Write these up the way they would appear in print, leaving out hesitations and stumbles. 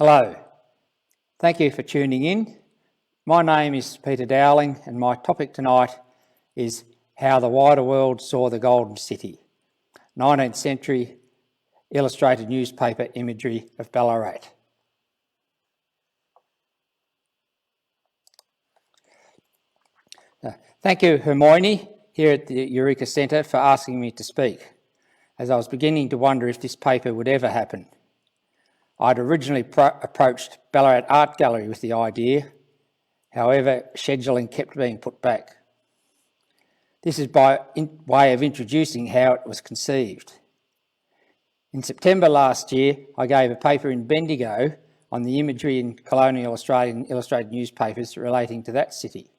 Hello, thank you for tuning in. My name is Peter Dowling and my topic tonight is How the Wider World Saw the Golden City, 19th century illustrated newspaper imagery of Ballarat. Thank you, Hermione, here at the Eureka Centre for asking me to speak, as I was beginning to wonder if this paper would ever happen. I'd originally approached Ballarat Art Gallery with the idea, however, scheduling kept being put back. This is by way of introducing how it was conceived. In September last year, I gave a paper in Bendigo on the imagery in colonial Australian illustrated newspapers relating to that city.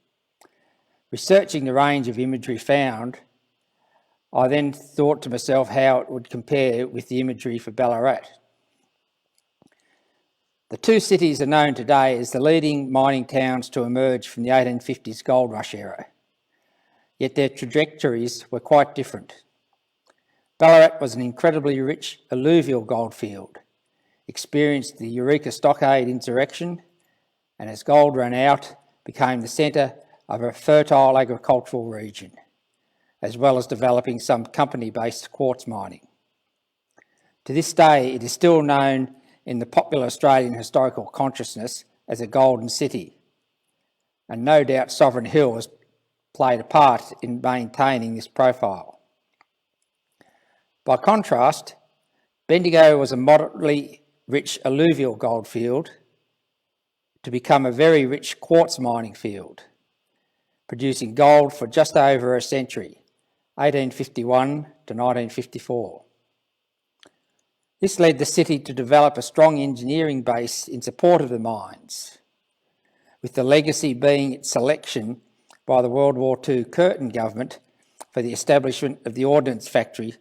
Researching the range of imagery found, I then thought to myself how it would compare with the imagery for Ballarat. The two cities are known today as the leading mining towns to emerge from the 1850s gold rush era, yet their trajectories were quite different. Ballarat was an incredibly rich alluvial goldfield, experienced the Eureka Stockade insurrection, and as gold ran out, became the centre of a fertile agricultural region, as well as developing some company-based quartz mining. To this day, it is still known in the popular Australian historical consciousness as a golden city, and no doubt Sovereign Hill has played a part in maintaining this profile. By contrast, Bendigo was a moderately rich alluvial goldfield to become a very rich quartz mining field, producing gold for just over a century, 1851 to 1954. This led the city to develop a strong engineering base in support of the mines, with the legacy being its selection by the World War II Curtin government for the establishment of the Ordnance Factory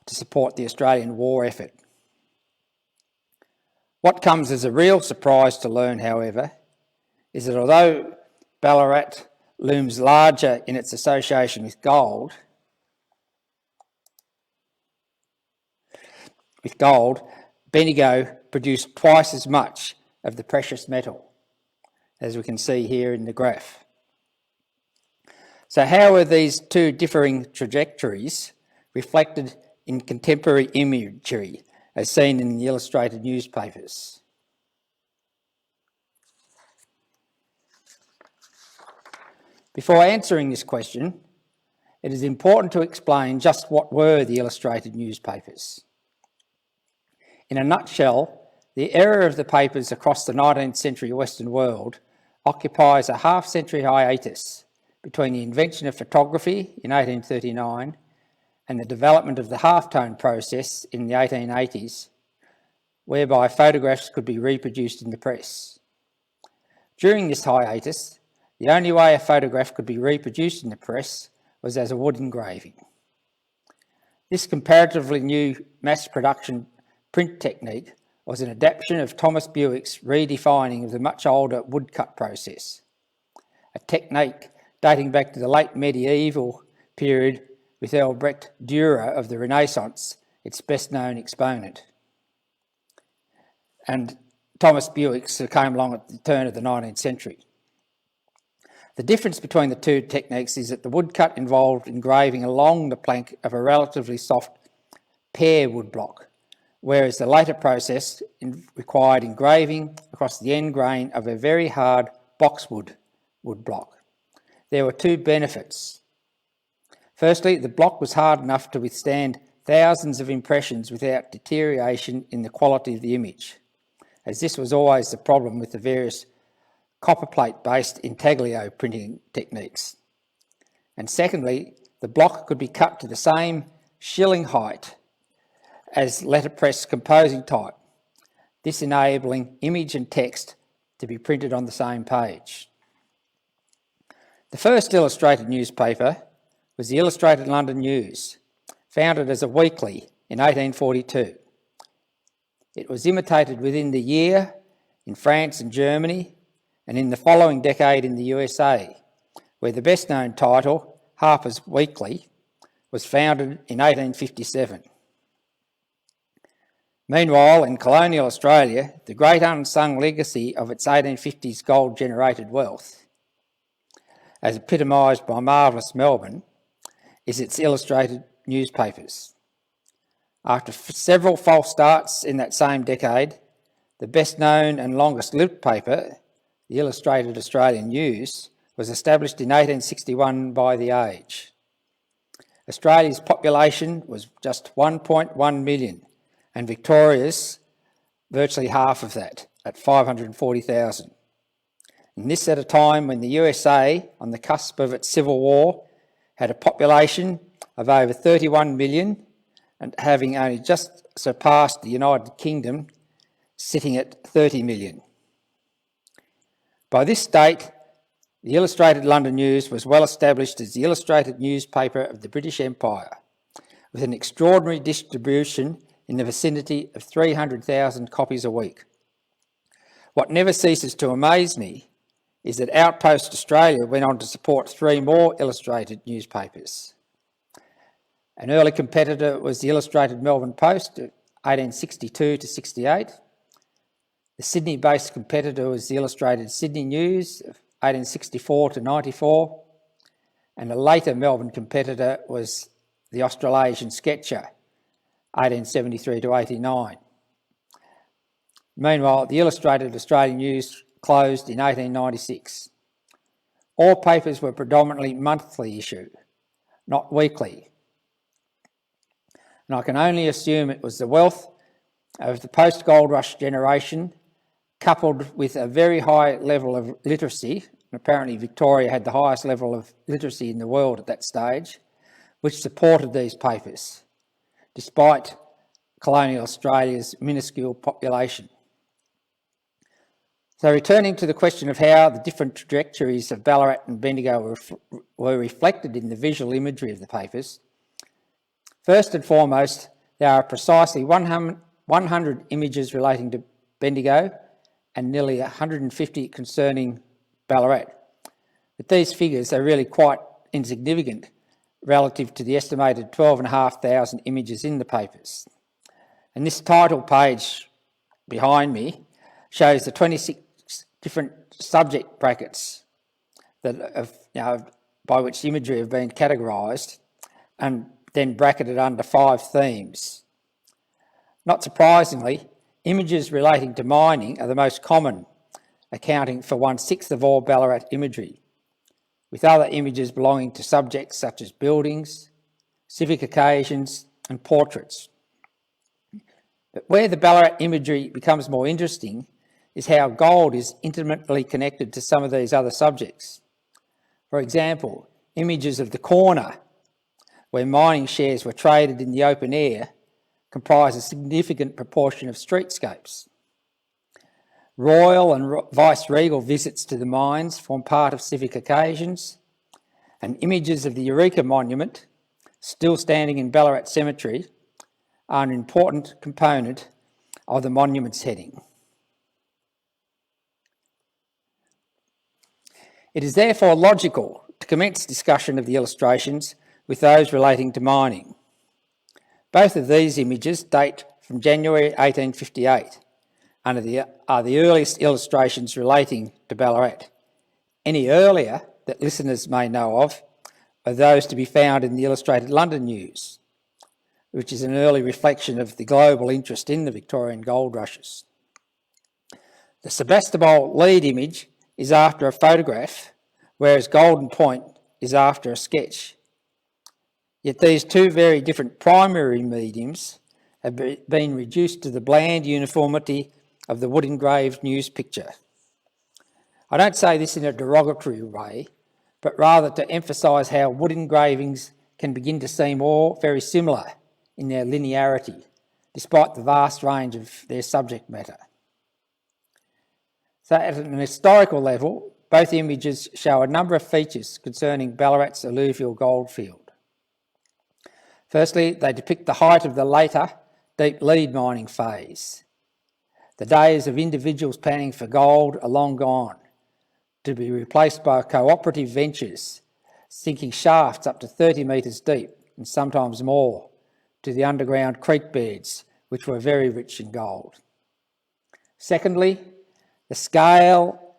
to support the Australian war effort. What comes as a real surprise to learn, however, is that although Ballarat looms larger in its association with gold, Bendigo produced twice as much of the precious metal, as we can see here in the graph. So how are these two differing trajectories reflected in contemporary imagery, as seen in the illustrated newspapers? Before answering this question, it is important to explain just what were the illustrated newspapers. In a nutshell, the era of the papers across the 19th century Western world occupies a half-century hiatus between the invention of photography in 1839 and the development of the halftone process in the 1880s, whereby photographs could be reproduced in the press. During this hiatus, the only way a photograph could be reproduced in the press was as a wood engraving. This comparatively new mass production print technique was an adaptation of Thomas Bewick's redefining of the much older woodcut process, a technique dating back to the late medieval period with Albrecht Dürer of the Renaissance, its best-known exponent. And Thomas Bewick came along at the turn of the 19th century. The difference between the two techniques is that the woodcut involved engraving along the plank of a relatively soft pear woodblock, whereas the later process required engraving across the end grain of a very hard boxwood woodblock. There were two benefits. Firstly, the block was hard enough to withstand thousands of impressions without deterioration in the quality of the image, as this was always the problem with the various copperplate-based intaglio printing techniques. And secondly, the block could be cut to the same shilling height as letterpress composing type, this enabling image and text to be printed on the same page. The first illustrated newspaper was the Illustrated London News, founded as a weekly in 1842. It was imitated within the year in France and Germany, and in the following decade in the USA, where the best-known title, Harper's Weekly, was founded in 1857. Meanwhile, in colonial Australia, the great unsung legacy of its 1850s gold-generated wealth, as epitomised by marvellous Melbourne, is its illustrated newspapers. After several false starts in that same decade, the best known and longest lived paper, the Illustrated Australian News, was established in 1861 by The Age. Australia's population was just 1.1 million, and Victoria's virtually half of that, at 540,000. And this at a time when the USA, on the cusp of its civil war, had a population of over 31 million and having only just surpassed the United Kingdom, sitting at 30 million. By this date, the Illustrated London News was well established as the illustrated newspaper of the British Empire, with an extraordinary distribution in the vicinity of 300,000 copies a week. What never ceases to amaze me is that Outpost Australia went on to support 3 more illustrated newspapers. An early competitor was the Illustrated Melbourne Post of 1862 to 68. The Sydney-based competitor was the Illustrated Sydney News of 1864 to 94, and a later Melbourne competitor was the Australasian Sketcher, 1873 to 89. Meanwhile, the Illustrated Australian News closed in 1896. All papers were predominantly monthly issue, not weekly. And I can only assume it was the wealth of the post-gold rush generation, coupled with a very high level of literacy, and apparently Victoria had the highest level of literacy in the world at that stage, which supported these papers, despite colonial Australia's minuscule population. So returning to the question of how the different trajectories of Ballarat and Bendigo were reflected in the visual imagery of the papers, first and foremost, there are precisely 100 images relating to Bendigo and nearly 150 concerning Ballarat. But these figures are really quite insignificant relative to the estimated 12,500 images in the papers. And this title page behind me shows the 26 different subject brackets that by which imagery have been categorised and then bracketed under 5 themes. Not surprisingly, images relating to mining are the most common, accounting for 1/6 of all Ballarat imagery, with other images belonging to subjects such as buildings, civic occasions and portraits. But where the Ballarat imagery becomes more interesting is how gold is intimately connected to some of these other subjects. For example, images of the corner, where mining shares were traded in the open air, comprise a significant proportion of streetscapes. Royal and vice-regal visits to the mines form part of civic occasions, and images of the Eureka Monument, still standing in Ballarat Cemetery, are an important component of the monument's heading. It is therefore logical to commence discussion of the illustrations with those relating to mining. Both of these images date from January 1858 and are the earliest illustrations relating to Ballarat. Any earlier that listeners may know of are those to be found in the Illustrated London News, which is an early reflection of the global interest in the Victorian gold rushes. The Sebastopol lead image is after a photograph, whereas Golden Point is after a sketch. Yet these two very different primary mediums have been reduced to the bland uniformity of the wood-engraved news picture. I don't say this in a derogatory way, but rather to emphasise how wood engravings can begin to seem all very similar in their linearity, despite the vast range of their subject matter. So at an historical level, both images show a number of features concerning Ballarat's alluvial goldfield. Firstly, they depict the height of the later deep lead mining phase. The days of individuals panning for gold are long gone, to be replaced by cooperative ventures, sinking shafts up to 30 metres deep and sometimes more to the underground creek beds which were very rich in gold. Secondly, the scale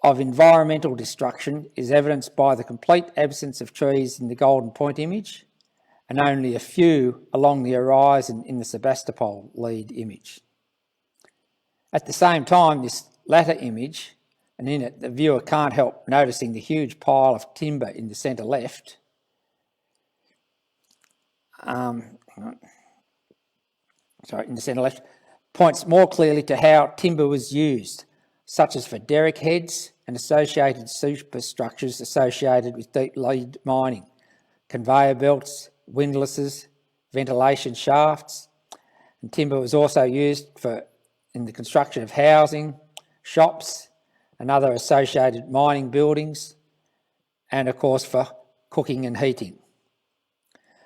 of environmental destruction is evidenced by the complete absence of trees in the Golden Point image and only a few along the horizon in the Sebastopol lead image. At the same time, this latter image, and in it the viewer can't help noticing the huge pile of timber in the centre left, points more clearly to how timber was used, such as for derrick heads and associated superstructures associated with deep lead mining, conveyor belts, windlasses, ventilation shafts, and timber was also used in the construction of housing, shops and other associated mining buildings, and of course for cooking and heating.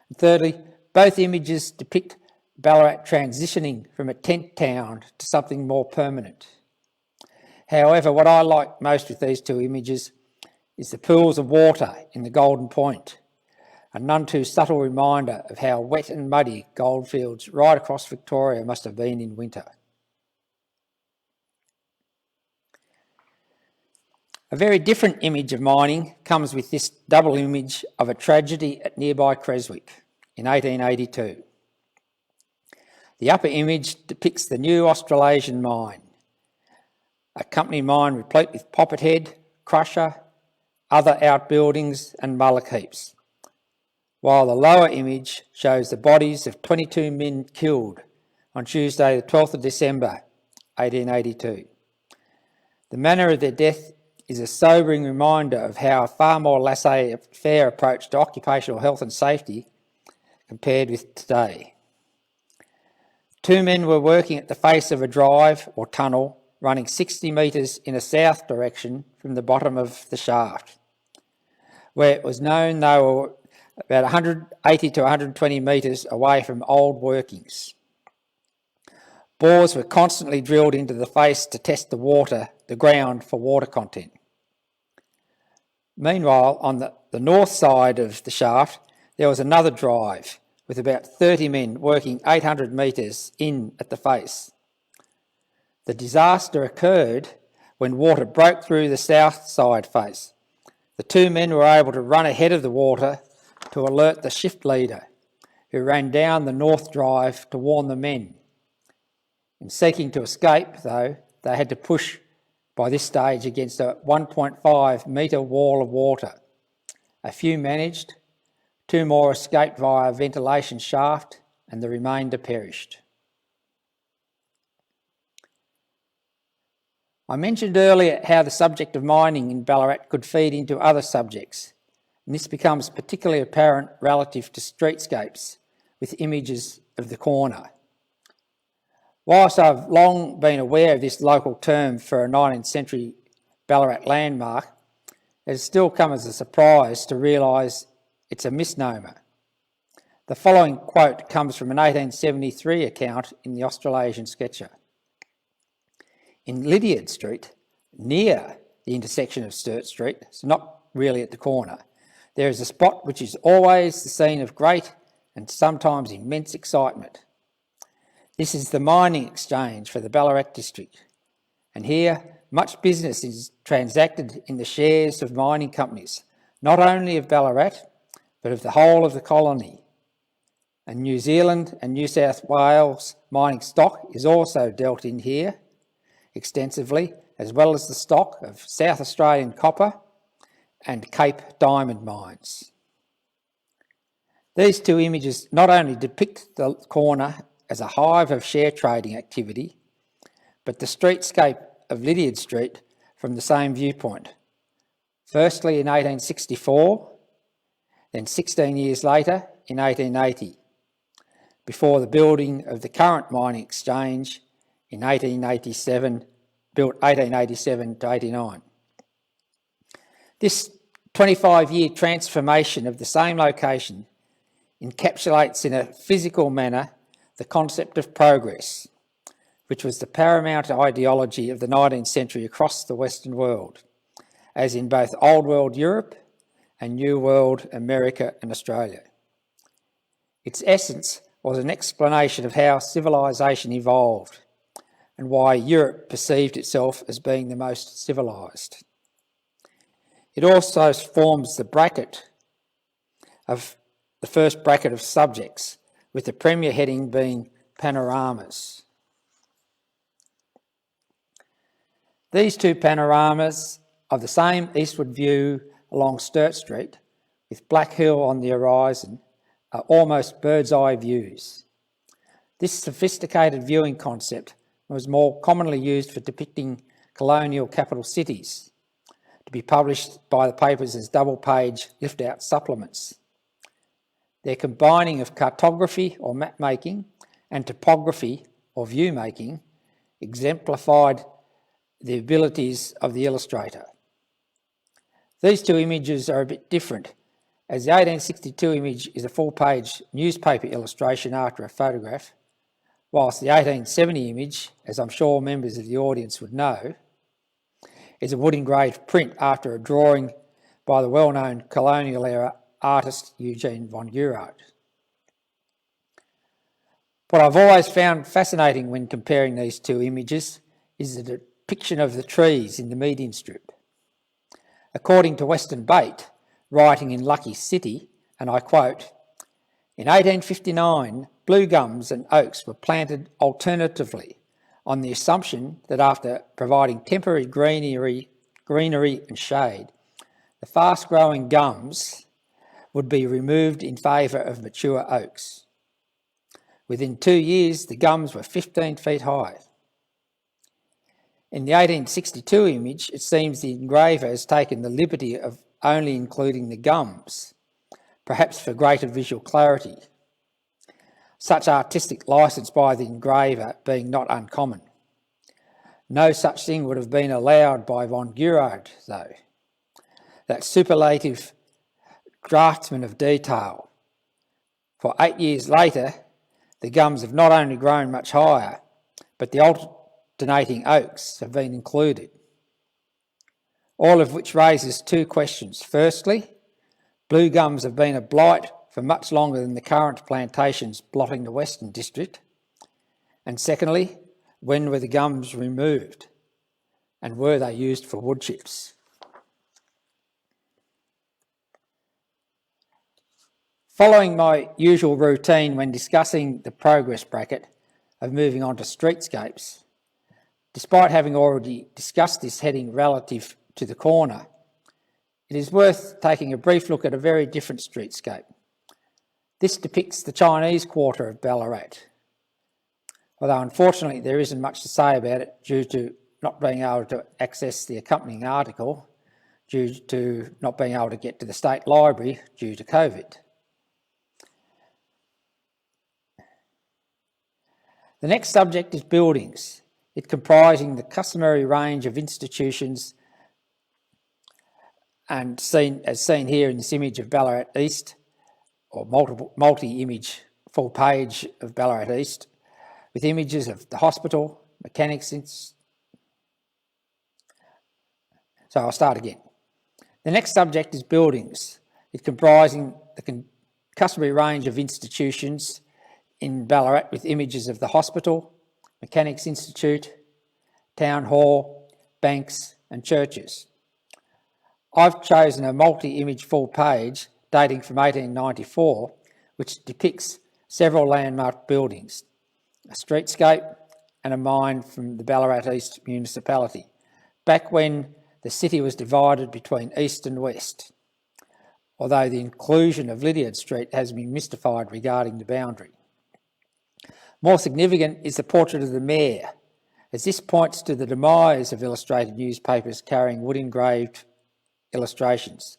And thirdly, both images depict Ballarat transitioning from a tent town to something more permanent. However, what I like most with these two images is the pools of water in the Golden Point, a none too subtle reminder of how wet and muddy goldfields right across Victoria must have been in winter. A very different image of mining comes with this double image of a tragedy at nearby Kreswick in 1882. The upper image depicts the new Australasian mine, a company mine replete with poppet head, crusher, other outbuildings and mullock heaps, while the lower image shows the bodies of 22 men killed on Tuesday the 12th of December 1882. The manner of their death is a sobering reminder of how a far more laissez-faire approach to occupational health and safety compared with today. 2 men were working at the face of a drive or tunnel running 60 metres in a south direction from the bottom of the shaft, where it was known they were about 180 to 120 metres away from old workings. Bores were constantly drilled into the face to test the ground for water content. Meanwhile, on the north side of the shaft, there was another drive with about 30 men working 800 metres in at the face. The disaster occurred when water broke through the south side face. The 2 men were able to run ahead of the water to alert the shift leader, who ran down the north drive to warn the men. In seeking to escape, though, they had to push by this stage against a 1.5 metre wall of water. A few managed, 2 more escaped via a ventilation shaft, and the remainder perished. I mentioned earlier how the subject of mining in Ballarat could feed into other subjects, and this becomes particularly apparent relative to streetscapes with images of the corner. Whilst I've long been aware of this local term for a 19th century Ballarat landmark, it has still come as a surprise to realise it's a misnomer. The following quote comes from an 1873 account in the Australasian Sketcher. In Lydiard Street, near the intersection of Sturt Street, so not really at the corner, there is a spot which is always the scene of great and sometimes immense excitement. This is the mining exchange for the Ballarat district, and here much business is transacted in the shares of mining companies, not only of Ballarat, but of the whole of the colony. And New Zealand and New South Wales mining stock is also dealt in here extensively, as well as the stock of South Australian copper and Cape diamond mines. These two images not only depict the corner as a hive of share trading activity, but the streetscape of Lydiard Street from the same viewpoint. Firstly in 1864, then 16 years later in 1880, before the building of the current mining exchange in 1887, built 1887 to 89. This 25-year transformation of the same location encapsulates in a physical manner the concept of progress, which was the paramount ideology of the 19th century across the Western world, as in both Old World Europe and New World America and Australia. Its essence was an explanation of how civilisation evolved and why Europe perceived itself as being the most civilised. It also forms the first bracket of subjects, with the premier heading being Panoramas. These two panoramas of the same eastward view along Sturt Street, with Black Hill on the horizon, are almost bird's eye views. This sophisticated viewing concept was more commonly used for depicting colonial capital cities, to be published by the papers as double-page lift-out supplements. Their combining of cartography or map-making and topography or view-making exemplified the abilities of the illustrator. These two images are a bit different, as the 1862 image is a full-page newspaper illustration after a photograph, whilst the 1870 image, as I'm sure members of the audience would know, is a wood-engraved print after a drawing by the well-known colonial-era artist Eugene von Guraud. What I've always found fascinating when comparing these two images is the depiction of the trees in the median strip. According to Weston Bate, writing in Lucky City, and I quote, "In 1859, blue gums and oaks were planted alternatively on the assumption that after providing temporary greenery and shade, the fast-growing gums would be removed in favour of mature oaks. Within 2 years, the gums were 15 feet high." In the 1862 image, it seems the engraver has taken the liberty of only including the gums, perhaps for greater visual clarity. Such artistic licence by the engraver being not uncommon. No such thing would have been allowed by von Guraud, though. That superlative draftsman of detail. For 8 years later, the gums have not only grown much higher, but the alternating oaks have been included. All of which raises two questions. Firstly, blue gums have been a blight for much longer than the current plantations blotting the Western District. And secondly, when were the gums removed? And were they used for wood chips? Following my usual routine when discussing the progress bracket of moving on to streetscapes, despite having already discussed this heading relative to the corner, it is worth taking a brief look at a very different streetscape. This depicts the Chinese quarter of Ballarat, although unfortunately there isn't much to say about it due to not being able to access the accompanying article, due to not being able to get to the State Library due to COVID. The next subject is buildings, it comprising the customary range of institutions and as seen here in this image of Ballarat East, or multi-image full page of Ballarat East, with images of the hospital, mechanics. So I'll start again. The next subject is buildings, it comprising the customary range of institutions in Ballarat with images of the hospital, Mechanics Institute, Town Hall, banks and churches. I've chosen a multi-image full page dating from 1894, which depicts several landmark buildings, a streetscape and a mine from the Ballarat East municipality, back when the city was divided between east and west, although the inclusion of Lydiard Street has been mystified regarding the boundary. More significant is the portrait of the mayor, as this points to the demise of illustrated newspapers carrying wood-engraved illustrations.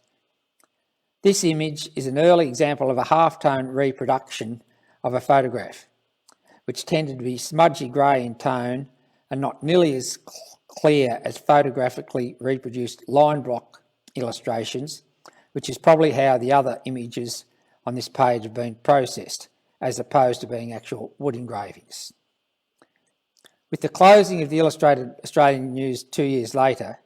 This image is an early example of a half-tone reproduction of a photograph, which tended to be smudgy grey in tone and not nearly as clear as photographically reproduced line block illustrations, which is probably how the other images on this page have been processed, as opposed to being actual wood engravings. With the closing of the Illustrated Australian News 2 years later,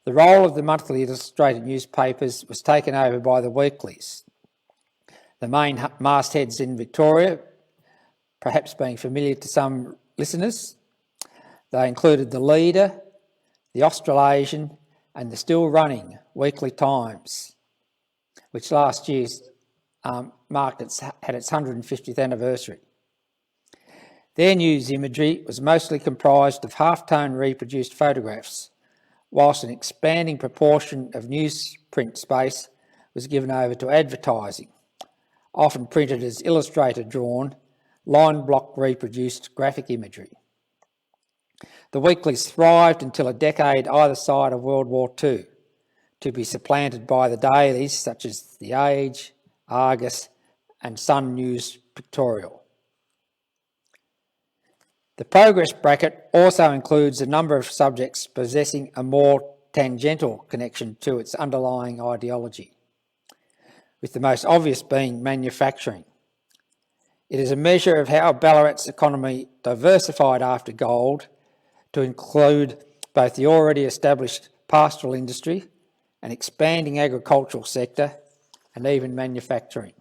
the role of the monthly illustrated newspapers was taken over by the weeklies. The main mastheads in Victoria perhaps being familiar to some listeners. They included the Leader, the Australasian and the still running Weekly Times, which last year had its 150th anniversary. Their news imagery was mostly comprised of half-tone reproduced photographs, whilst an expanding proportion of newsprint space was given over to advertising, often printed as illustrator-drawn, line-block reproduced graphic imagery. The weeklies thrived until a decade either side of World War II, to be supplanted by the dailies such as The Age, Argus and Sun News Pictorial. The progress bracket also includes a number of subjects possessing a more tangential connection to its underlying ideology, with the most obvious being manufacturing. It is a measure of how Ballarat's economy diversified after gold to include both the already established pastoral industry, an expanding agricultural sector, and even manufacturing.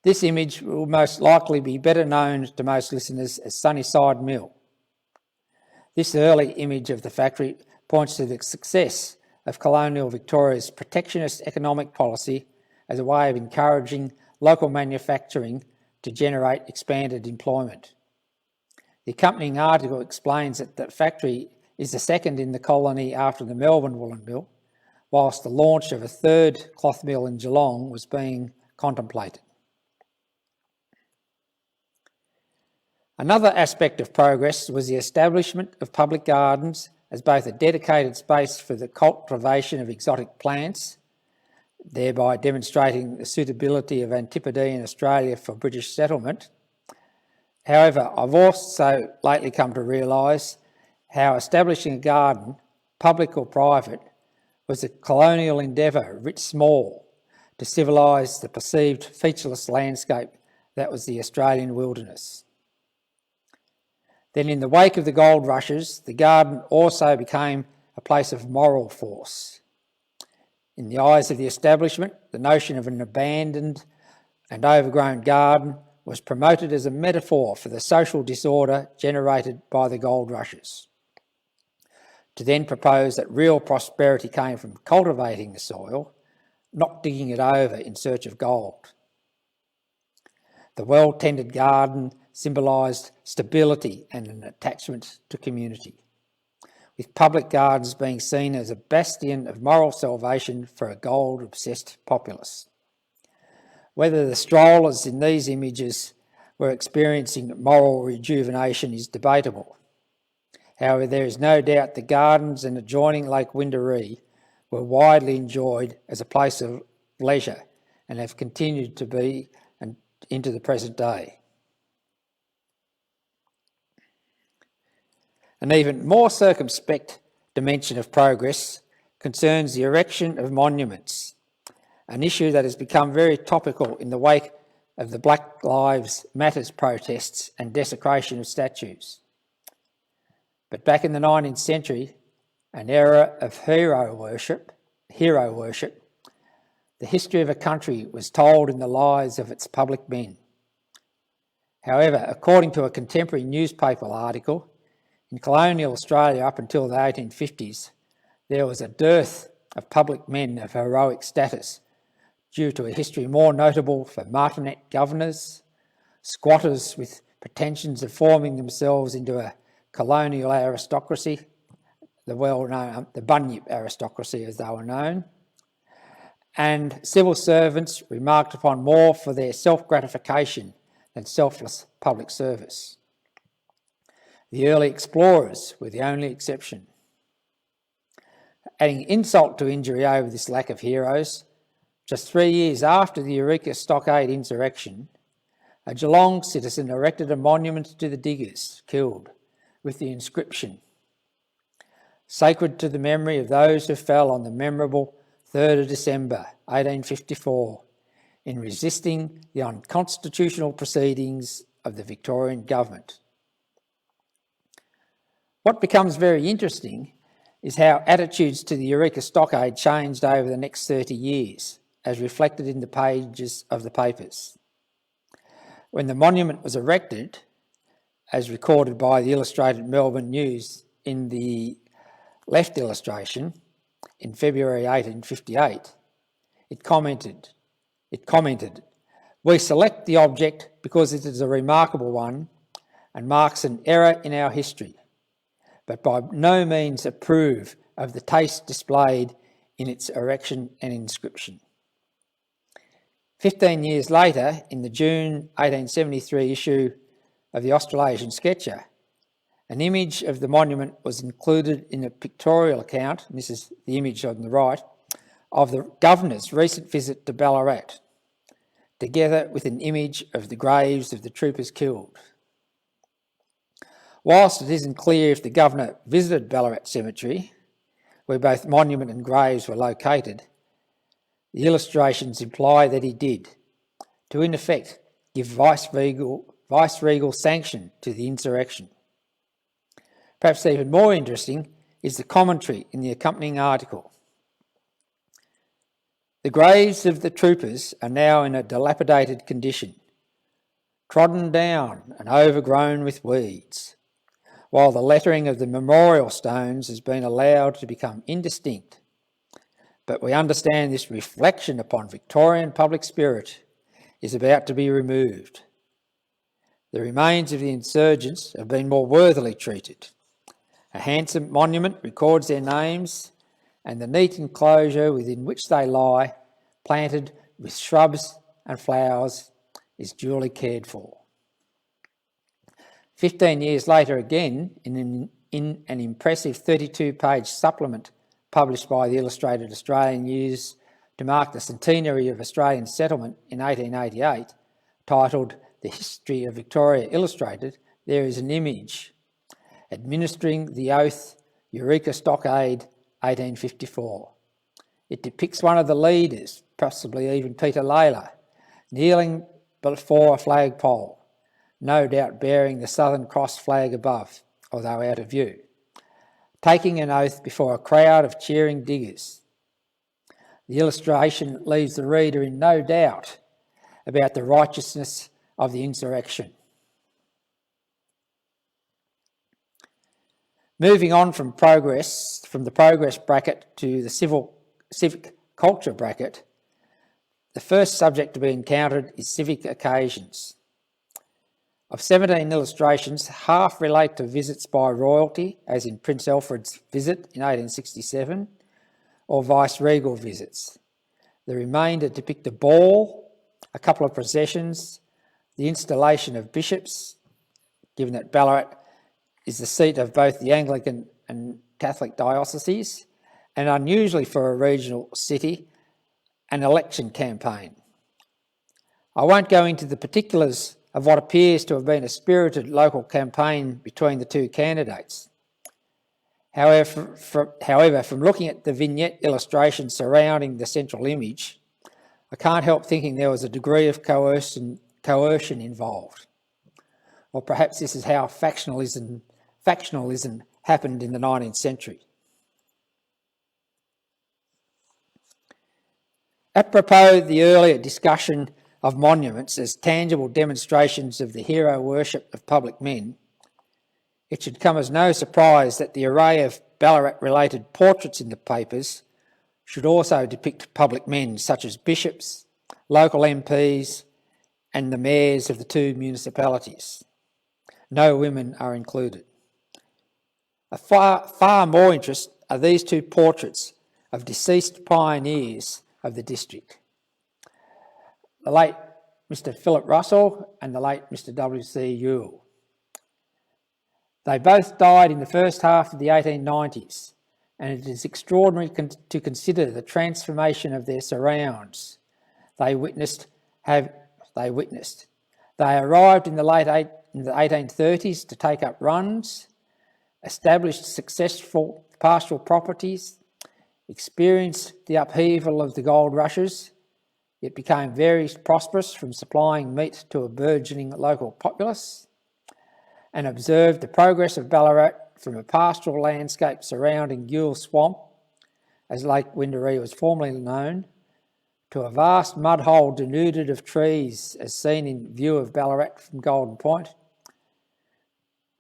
This image will most likely be better known to most listeners as Sunnyside Mill. This early image of the factory points to the success of colonial Victoria's protectionist economic policy as a way of encouraging local manufacturing to generate expanded employment. The accompanying article explains that the factory is the second in the colony after the Melbourne Woolen Mill, whilst the launch of a third cloth mill in Geelong was being contemplated. Another aspect of progress was the establishment of public gardens as both a dedicated space for the cultivation of exotic plants, thereby demonstrating the suitability of Antipodean Australia for British settlement. However, I've also lately come to realise how establishing a garden, public or private, was a colonial endeavour, writ small, to civilise the perceived featureless landscape that was the Australian wilderness. Then in the wake of the gold rushes, the garden also became a place of moral force. In the eyes of the establishment, the notion of an abandoned and overgrown garden was promoted as a metaphor for the social disorder generated by the gold rushes. To then propose that real prosperity came from cultivating the soil, not digging it over in search of gold. The well-tended garden symbolised stability and an attachment to community, with public gardens being seen as a bastion of moral salvation for a gold-obsessed populace. Whether the strollers in these images were experiencing moral rejuvenation is debatable. However, there is no doubt the gardens and adjoining Lake Windaree were widely enjoyed as a place of leisure and have continued to be into the present day. An even more circumspect dimension of progress concerns the erection of monuments, an issue that has become very topical in the wake of the Black Lives Matter protests and desecration of statues. But back in the 19th century, an era of hero worship, the history of a country was told in the lives of its public men. However, according to a contemporary newspaper article, in colonial Australia up until the 1850s, there was a dearth of public men of heroic status due to a history more notable for martinet governors, squatters with pretensions of forming themselves into a colonial aristocracy, the well-known, the Bunyip aristocracy as they were known, and civil servants remarked upon more for their self-gratification than selfless public service. The early explorers were the only exception. Adding insult to injury over this lack of heroes, just 3 years after the Eureka Stockade insurrection, a Geelong citizen erected a monument to the diggers killed with the inscription, "Sacred to the memory of those who fell on the memorable 3rd of December 1854 in resisting the unconstitutional proceedings of the Victorian government." What becomes very interesting is how attitudes to the Eureka Stockade changed over the next 30 years, as reflected in the pages of the papers. When the monument was erected, as recorded by the Illustrated Melbourne News in the left illustration in February 1858, it commented, "We select the object because it is a remarkable one and marks an era in our history, but by no means approve of the taste displayed in its erection and inscription." 15 years later, in the June 1873 issue of the Australasian Sketcher, an image of the monument was included in a pictorial account, and this is the image on the right, of the Governor's recent visit to Ballarat, together with an image of the graves of the troopers killed. Whilst it isn't clear if the Governor visited Ballarat Cemetery, where both monument and graves were located, the illustrations imply that he did, to in effect give vice-regal sanction to the insurrection. Perhaps even more interesting is the commentary in the accompanying article. The graves of the troopers are now in a dilapidated condition, trodden down and overgrown with weeds, while the lettering of the memorial stones has been allowed to become indistinct. But we understand this reflection upon Victorian public spirit is about to be removed. The remains of the insurgents have been more worthily treated. A handsome monument records their names, and the neat enclosure within which they lie, planted with shrubs and flowers, is duly cared for. 15 years later again, in an impressive 32-page supplement published by the Illustrated Australian News to mark the centenary of Australian settlement in 1888, titled The History of Victoria Illustrated, there is an image administering the oath Eureka Stockade 1854. It depicts one of the leaders, possibly even Peter Lalor, kneeling before a flagpole, no doubt bearing the Southern Cross flag above, although out of view, taking an oath before a crowd of cheering diggers. The illustration leaves the reader in no doubt about the righteousness of the insurrection. Moving on from the progress bracket to the civic culture bracket, the first subject to be encountered is civic occasions. Of 17 illustrations, half relate to visits by royalty, as in Prince Alfred's visit in 1867, or vice-regal visits. The remainder depict a ball, a couple of processions, the installation of bishops, given that Ballarat is the seat of both the Anglican and Catholic dioceses, and unusually for a regional city, an election campaign. I won't go into the particulars of what appears to have been a spirited local campaign between the two candidates. However, from looking at the vignette illustration surrounding the central image, I can't help thinking there was a degree of coercion involved. Or perhaps this is how factionalism happened in the 19th century. Apropos the earlier discussion of monuments as tangible demonstrations of the hero worship of public men, it should come as no surprise that the array of Ballarat-related portraits in the papers should also depict public men such as bishops, local MPs and the mayors of the two municipalities. No women are included. Of far more interest are these two portraits of deceased pioneers of the district. The late Mr. Philip Russell and the late Mr. W.C. Ewell. They both died in the first half of the 1890s, and it is extraordinary to consider the transformation of their surrounds they witnessed. They arrived in the 1830s to take up runs, established successful pastoral properties, experienced the upheaval of the gold rushes. It became very prosperous from supplying meat to a burgeoning local populace, and observed the progress of Ballarat from a pastoral landscape surrounding Ewell Swamp, as Lake Windaree was formerly known, to a vast mud hole denuded of trees as seen in view of Ballarat from Golden Point,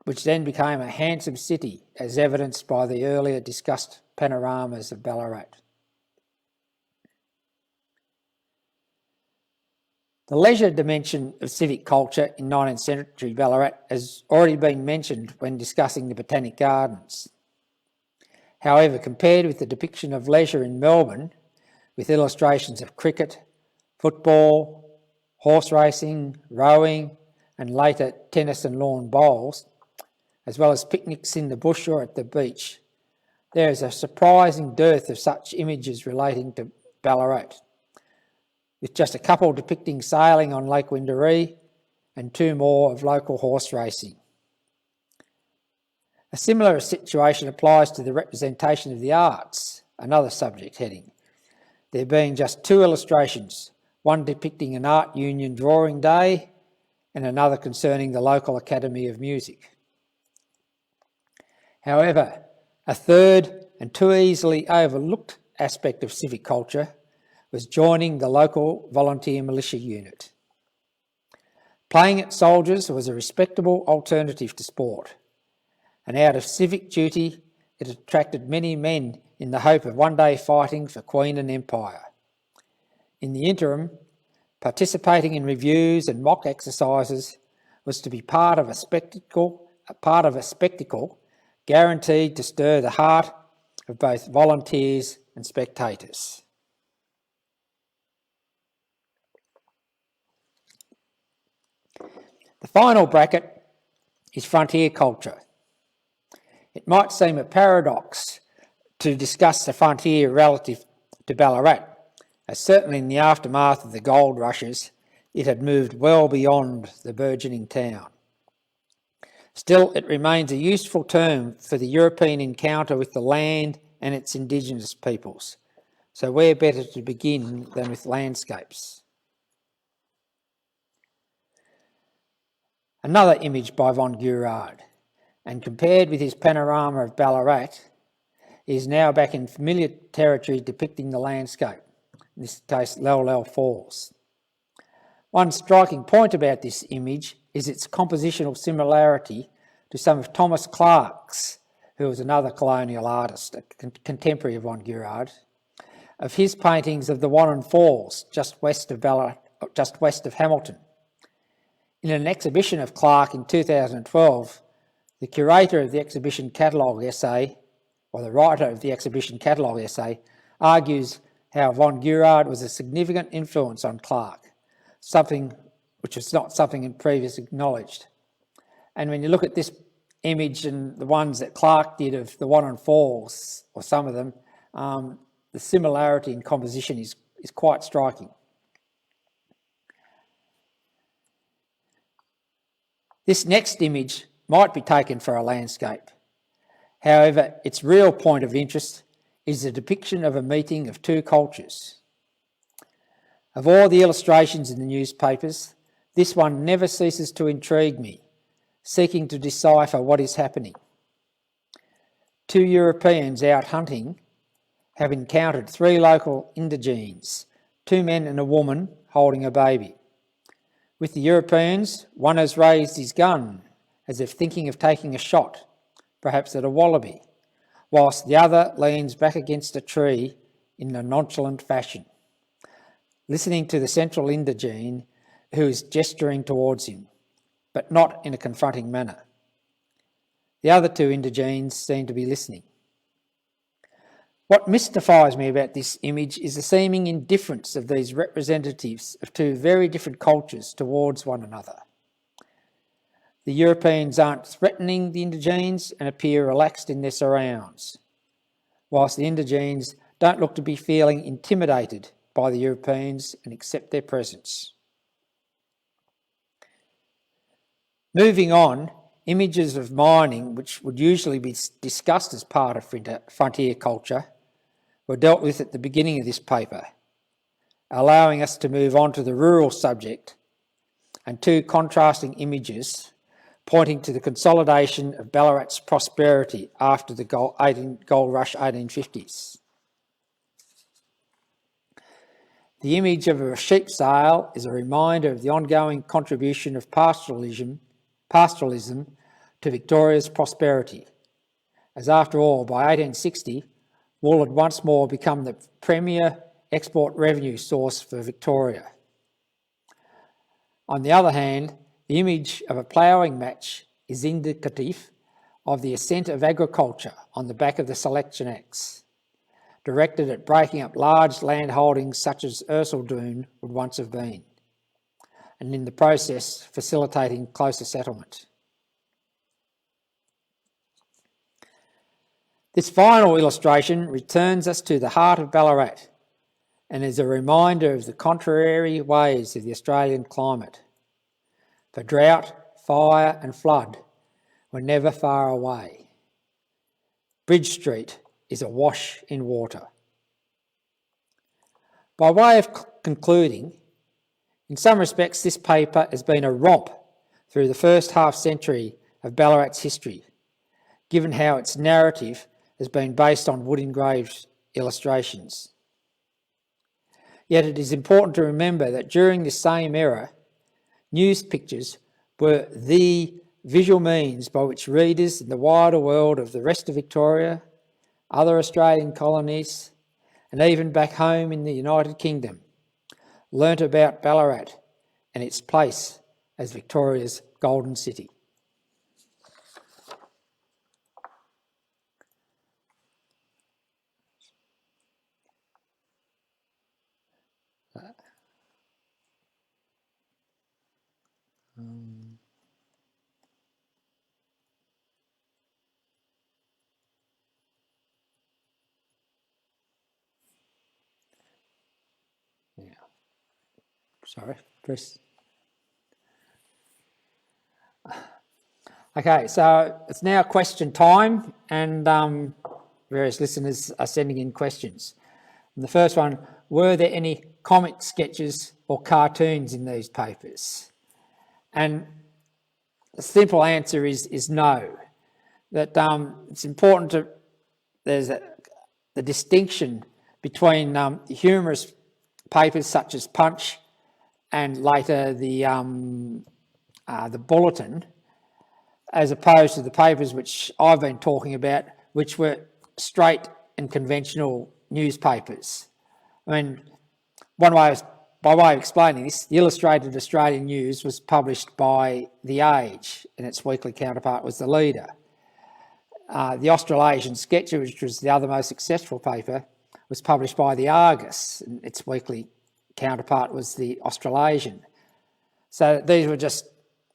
which then became a handsome city as evidenced by the earlier discussed panoramas of Ballarat. The leisure dimension of civic culture in 19th century Ballarat has already been mentioned when discussing the Botanic Gardens. However, compared with the depiction of leisure in Melbourne, with illustrations of cricket, football, horse racing, rowing, and later tennis and lawn bowls, as well as picnics in the bush or at the beach, there is a surprising dearth of such images relating to Ballarat, with just a couple depicting sailing on Lake Windaree and 2 more of local horse racing. A similar situation applies to the representation of the arts, another subject heading, there being just 2 illustrations, one depicting an art union drawing day and another concerning the local Academy of Music. However, a third and too easily overlooked aspect of civic culture was joining the local volunteer militia unit. Playing at soldiers was a respectable alternative to sport, and out of civic duty it attracted many men in the hope of one day fighting for Queen and Empire. In the interim, participating in reviews and mock exercises was to be part of a spectacle guaranteed to stir the heart of both volunteers and spectators. The final bracket is frontier culture. It might seem a paradox to discuss the frontier relative to Ballarat, as certainly in the aftermath of the gold rushes, it had moved well beyond the burgeoning town. Still, it remains a useful term for the European encounter with the land and its indigenous peoples, so where better to begin than with landscapes? Another image by von Gurard, and compared with his panorama of Ballarat, is now back in familiar territory depicting the landscape, in this case Lel Lel Falls. One striking point about this image is its compositional similarity to some of Thomas Clark's, who was another colonial artist, a contemporary of von Gurard, of his paintings of the Wannon Falls just west of Hamilton. In an exhibition of Clark in 2012, the curator of the exhibition catalogue essay, or the writer of the exhibition catalogue essay, argues how von Gurard was a significant influence on Clark, something which was not something previously acknowledged. And when you look at this image and the ones that Clark did of the Wannon Falls, or some of them, the similarity in composition is quite striking. This next image might be taken for a landscape. However, its real point of interest is the depiction of a meeting of 2 cultures. Of all the illustrations in the newspapers, this one never ceases to intrigue me, seeking to decipher what is happening. 2 Europeans out hunting have encountered 3 local indigenes, 2 men and a woman holding a baby. With the Europeans, one has raised his gun as if thinking of taking a shot, perhaps at a wallaby, whilst the other leans back against a tree in a nonchalant fashion, listening to the central indigene who is gesturing towards him, but not in a confronting manner. The other 2 indigenes seem to be listening. What mystifies me about this image is the seeming indifference of these representatives of 2 very different cultures towards one another. The Europeans aren't threatening the indigenes and appear relaxed in their surrounds, whilst the indigenes don't look to be feeling intimidated by the Europeans and accept their presence. Moving on, images of mining, which would usually be discussed as part of frontier culture, were dealt with at the beginning of this paper, allowing us to move on to the rural subject and 2 contrasting images pointing to the consolidation of Ballarat's prosperity after the gold rush 1850s. The image of a sheep sale is a reminder of the ongoing contribution of pastoralism to Victoria's prosperity, as after all, by 1860, wool had once more become the premier export revenue source for Victoria. On the other hand, the image of a ploughing match is indicative of the ascent of agriculture on the back of the Selection Acts, directed at breaking up large land holdings such as Ercildoune would once have been, and in the process facilitating closer settlement. This final illustration returns us to the heart of Ballarat and is a reminder of the contrary ways of the Australian climate. For drought, fire and flood were never far away. Bridge Street is awash in water. By way of concluding, in some respects this paper has been a romp through the first half century of Ballarat's history, given how its narrative has been based on wood engraved illustrations. Yet it is important to remember that during this same era, news pictures were the visual means by which readers in the wider world of the rest of Victoria, other Australian colonies, and even back home in the United Kingdom, learnt about Ballarat and its place as Victoria's Golden City. Sorry, Chris. Okay, so it's now question time, and various listeners are sending in questions. And the first one, were there any comic sketches or cartoons in these papers? And the simple answer is no. That it's important to, there's the distinction between the humorous papers such as Punch and later the Bulletin, as opposed to the papers which I've been talking about, which were straight and conventional newspapers. I mean, by way of explaining this, the Illustrated Australian News was published by The Age, and its weekly counterpart was The Leader. The Australasian Sketcher, which was the other most successful paper, was published by The Argus, and its weekly counterpart was The Australasian. So these were just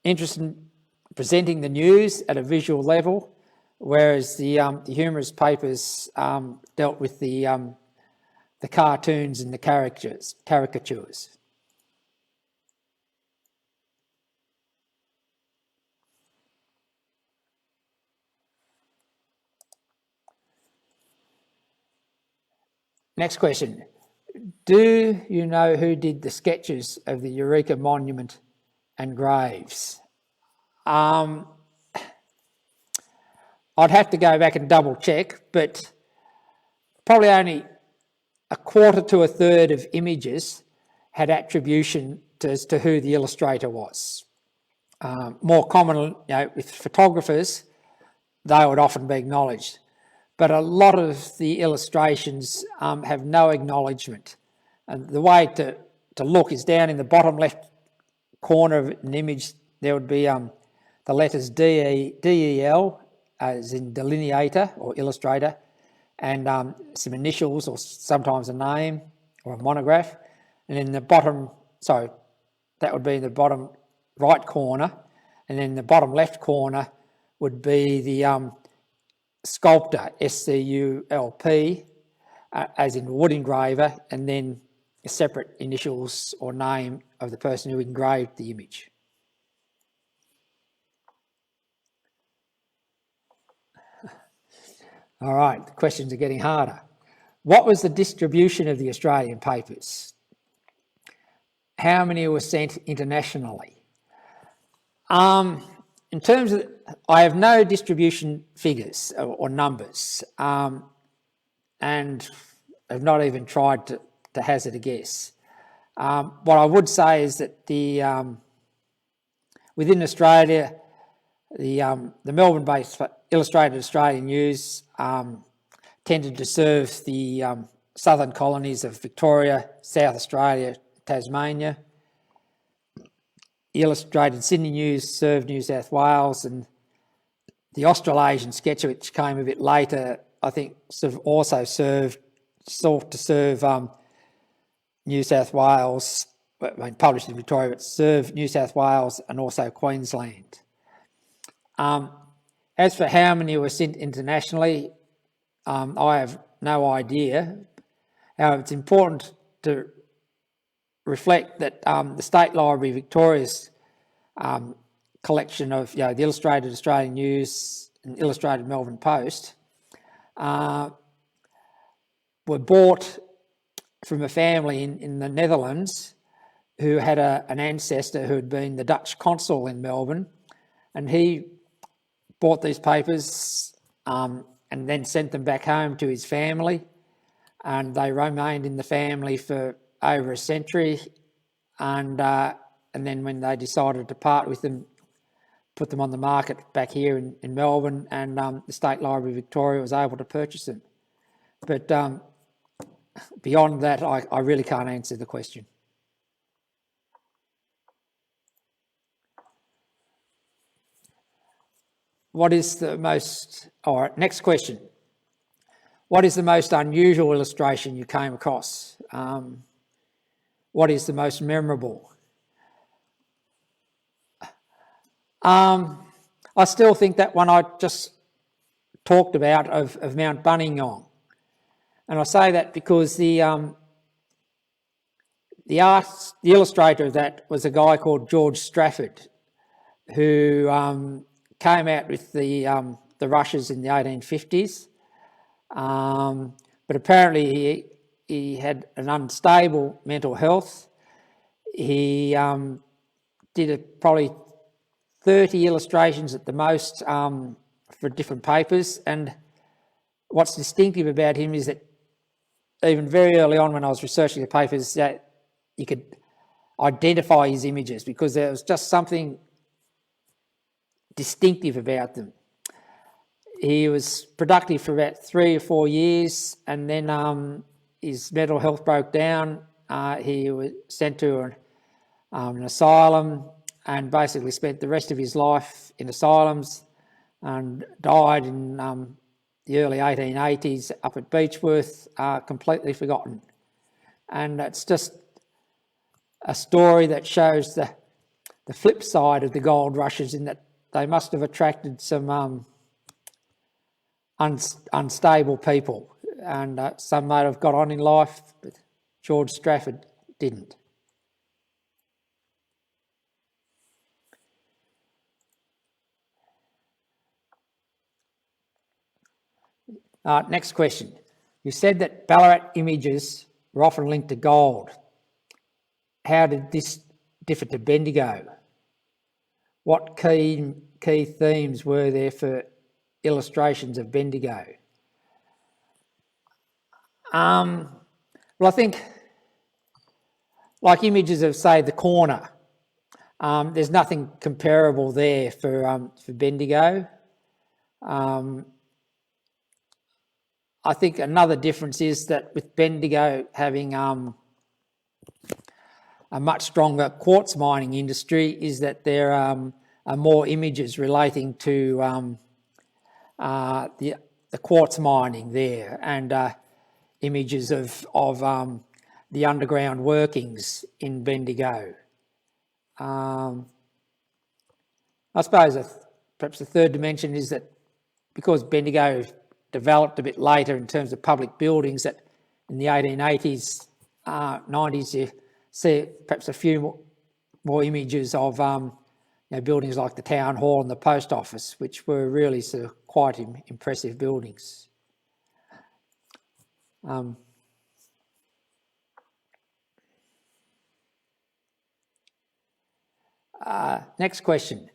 interested in presenting the news at a visual level, whereas the humorous papers dealt with the cartoons and the caricatures. Next question. Do you know who did the sketches of the Eureka Monument and graves? I'd have to go back and double check, but probably only a quarter to a third of images had attribution as to who the illustrator was. More commonly, with photographers, they would often be acknowledged. But a lot of the illustrations have no acknowledgement. And the way to look is down in the bottom left corner of an image, there would be the letters DEL, as in delineator or illustrator, and some initials or sometimes a name or a monograph. And in the bottom, so that would be in the bottom right corner, and then the bottom left corner would be the sculptor, SCULP, as in wood engraver, and then separate initials or name of the person who engraved the image. All right, the questions are getting harder. What was the distribution of the Australian papers? How many were sent internationally? In terms of, I have no distribution figures or numbers, and have not even tried to hazard a guess. What I would say is that within Australia, the Melbourne-based Illustrated Australian News tended to serve the southern colonies of Victoria, South Australia, Tasmania. The Illustrated Sydney News served New South Wales, and the Australasian Sketcher, which came a bit later, I think also sought to serve New South Wales, published in Victoria, but served New South Wales and also Queensland. As for how many were sent internationally, I have no idea. However, it's important to reflect that the State Library of Victoria's collection of the Illustrated Australian News and Illustrated Melbourne Post were bought from a family in the Netherlands who had an ancestor who had been the Dutch consul in Melbourne, and he bought these papers and then sent them back home to his family, and they remained in the family for over a century, and then when they decided to part with them, put them on the market back here in Melbourne, and the State Library of Victoria was able to purchase them. But beyond that, I really can't answer the question. What is the most... All right, next question. What is the most unusual illustration you came across? What is the most memorable? I still think that one I just talked about of Mount Buninyong. And I say that because the illustrator of that was a guy called George Strafford, who came out with the rushes in the 1850s. But apparently he had an unstable mental health. He did probably 30 illustrations at the most for different papers, and what's distinctive about him is that even very early on when I was researching the papers, that you could identify his images because there was just something distinctive about them. He was productive for about 3 or 4 years, and then his mental health broke down. He was sent to an asylum and basically spent the rest of his life in asylums, and died in the early 1880s up at Beechworth, completely forgotten. And it's just a story that shows the flip side of the gold rushes, in that they must have attracted some unstable people, and some might have got on in life, but George Strafford didn't. Next question. You said that Ballarat images were often linked to gold. How did this differ to Bendigo? What key themes were there for illustrations of Bendigo? Well, I think, like images of, say, the corner, there's nothing comparable there for Bendigo. I think another difference is that with Bendigo having a much stronger quartz mining industry, is that there are more images relating to the quartz mining there, and images of the underground workings in Bendigo. I suppose perhaps the third dimension is that because Bendigo developed a bit later in terms of public buildings, that in the 1880s, 90s, you see perhaps a few more images of buildings like the Town Hall and the Post Office, which were really sort of quite impressive buildings. Next question.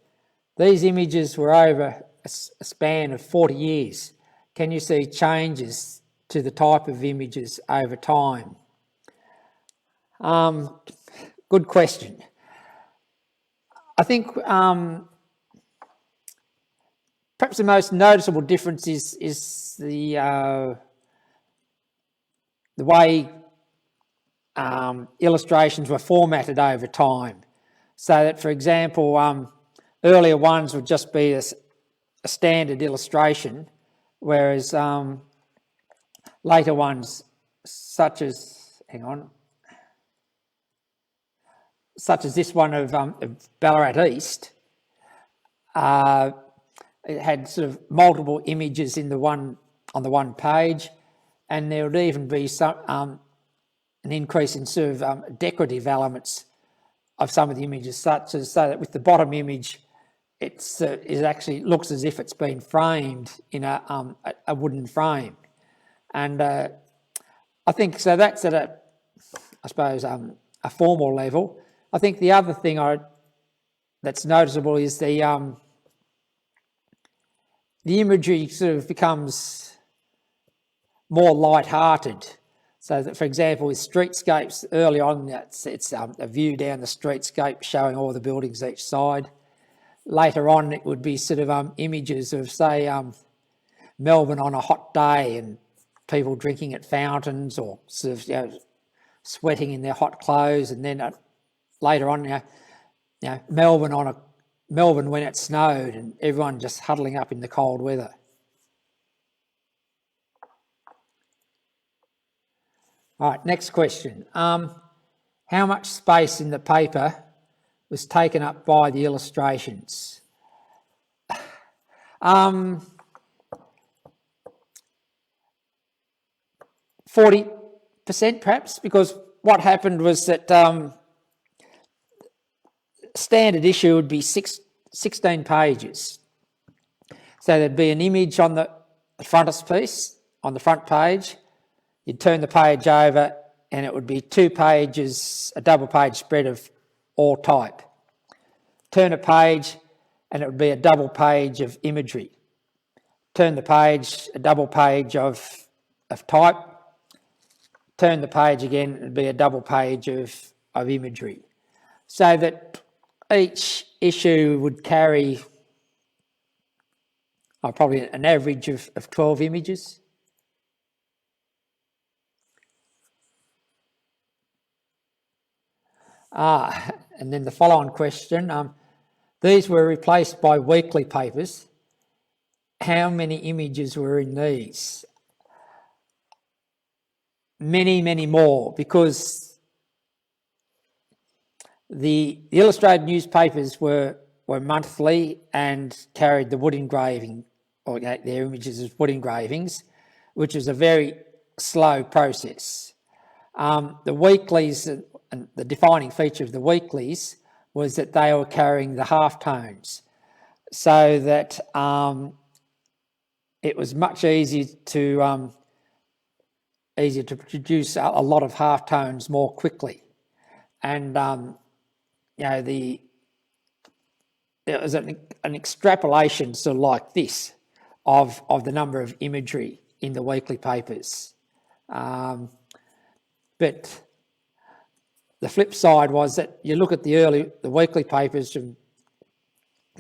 These images were over a span of 40 years. Can you see changes to the type of images over time? Good question. I think perhaps the most noticeable difference is the way illustrations were formatted over time. So that, for example, earlier ones would just be a standard illustration, whereas later ones, such as this one of Ballarat East, it had sort of multiple images on the one page, and there would even be some an increase in sort of decorative elements of some of the images, such as so that with the bottom image, it actually looks as if it's been framed in a wooden frame, and I think so. That's at a formal level. I think the other thing that's noticeable is the imagery sort of becomes more light-hearted. So that, for example, with streetscapes, early on, it's a view down the streetscape showing all the buildings each side. Later on, it would be sort of images of, say, Melbourne on a hot day and people drinking at fountains or sort of sweating in their hot clothes, and then later on, Melbourne when it snowed and everyone just huddling up in the cold weather. All right, next question. How much space in the paper was taken up by the illustrations? 40% perhaps, because what happened was that standard issue would be 16 pages. So there'd be an image on the frontispiece, on the front page. You'd turn the page over and it would be 2 pages, a double page spread of all type. Turn a page and it would be a double page of imagery. Turn the page, a double page of type. Turn the page again, it would be a double page of imagery. So that each issue would carry probably an average of 12 images. And then the follow-on question, these were replaced by weekly papers. How many images were in these? Many, many more, because the illustrated newspapers were monthly and carried the wood engraving, or their images as wood engravings, which is a very slow process. The weeklies, and the defining feature of the weeklies was that they were carrying the halftones, so that it was much easier to produce a lot of halftones more quickly, and there was an extrapolation sort of like this of the number of imagery in the weekly papers, but the flip side was that you look at the weekly papers from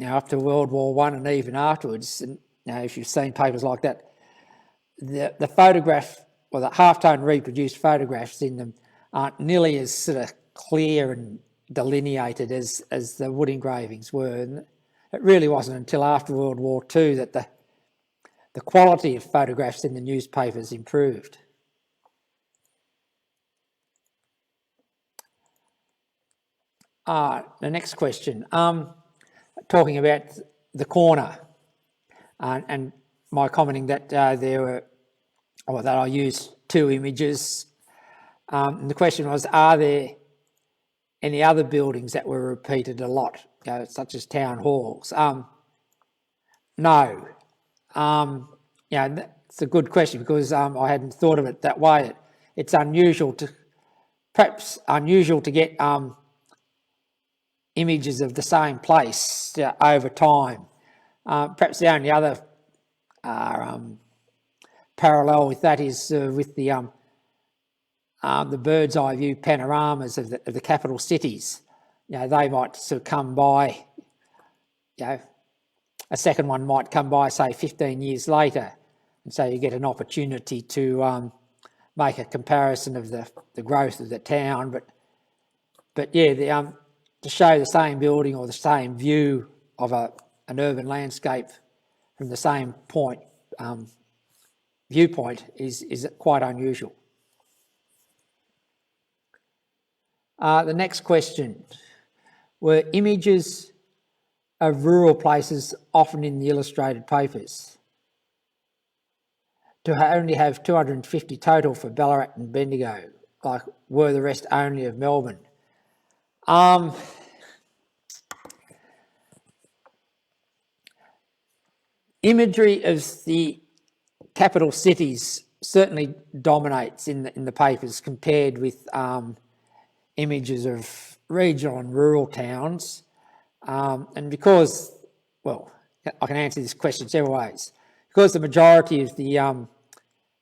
up to World War I and even afterwards, and if you've seen papers like that, the photograph or the halftone reproduced photographs in them aren't nearly as sort of clear and delineated as the wood engravings were. And it really wasn't until after World War II that the quality of photographs in the newspapers improved. The next question, talking about the corner, and my commenting that that I used 2 images. And the question was, are there any other buildings that were repeated a lot, such as town halls? No. It's a good question, because I hadn't thought of it that way. It's unusual to get images of the same place over time. Perhaps the only other parallel with that is with the the bird's eye view panoramas of the capital cities. They might sort of come by, a second one might come by, say, 15 years later. And so you get an opportunity to make a comparison of the growth of the town. But yeah, to show the same building or the same view of an urban landscape from the same viewpoint is quite unusual. The next question: were images of rural places often in the illustrated papers? To only have 250 total for Ballarat and Bendigo, like were the rest only of Melbourne? Imagery of the capital cities certainly dominates in the papers compared with images of regional and rural towns. And because, well, I can answer this question several ways. Because the majority of the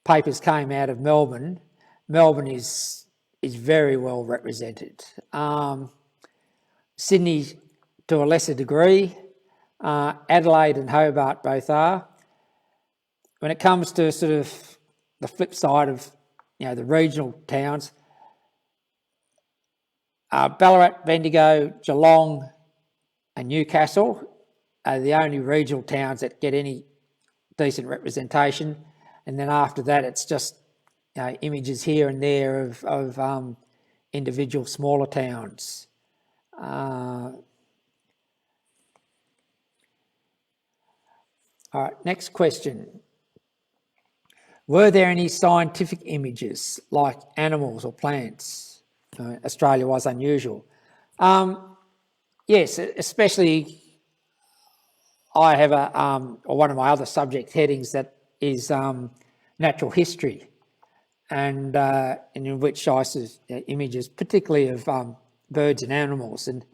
papers came out of Melbourne, Melbourne is very well represented. Sydney to a lesser degree, Adelaide and Hobart both are. When it comes to sort of the flip side of the regional towns, Ballarat, Bendigo, Geelong and Newcastle are the only regional towns that get any decent representation, and then after that it's just images here and there of individual smaller towns. All right, next question. Were there any scientific images like animals or plants? Australia was unusual. Yes, especially I have one of my other subject headings that is natural history, and in which I see images particularly of birds and animals. And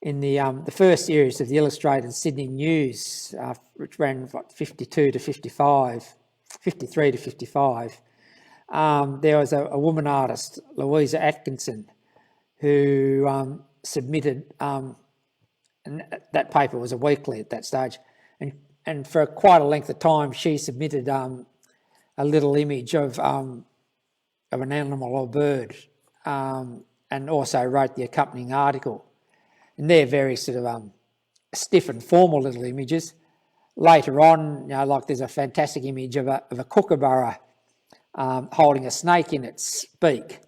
in the first series of the Illustrated Sydney News, which ran 52 to 55, 53 to 55, there was a woman artist, Louisa Atkinson, who submitted, and that paper was a weekly at that stage, and for quite a length of time she submitted a little image of an animal or bird, and also wrote the accompanying article. And they're very sort of stiff and formal little images. Later on, like there's a fantastic image of a kookaburra holding a snake in its beak,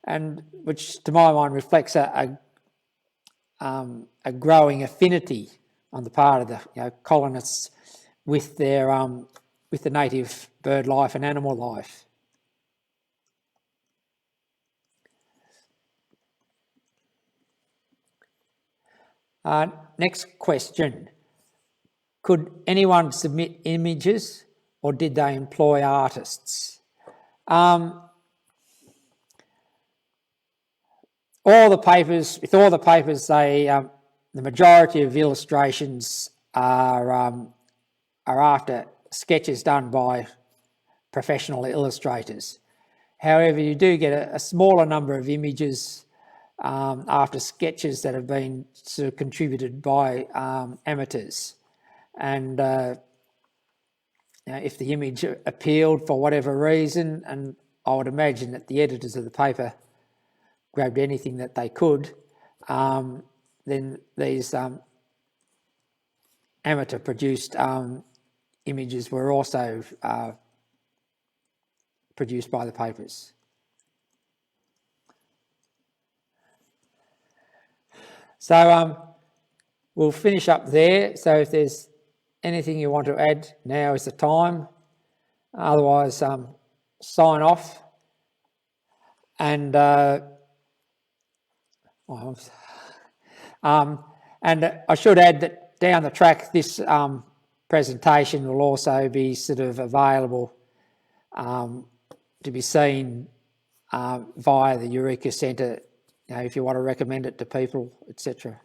and which to my mind reflects a growing affinity on the part of the colonists with their with the native bird life and animal life. Next question. Could anyone submit images, or did they employ artists? All the papers, the majority of illustrations are after sketches done by professional illustrators. However, you do get a smaller number of images after sketches that have been sort of contributed by amateurs. And if the image appealed for whatever reason, and I would imagine that the editors of the paper grabbed anything that they could, then these amateur-produced images were also produced by the papers. So we'll finish up there. So if there's anything you want to add, now is the time. Otherwise, sign off. And and I should add that down the track, this presentation will also be sort of available to be seen via the Eureka Centre, if you want to recommend it to people, etc.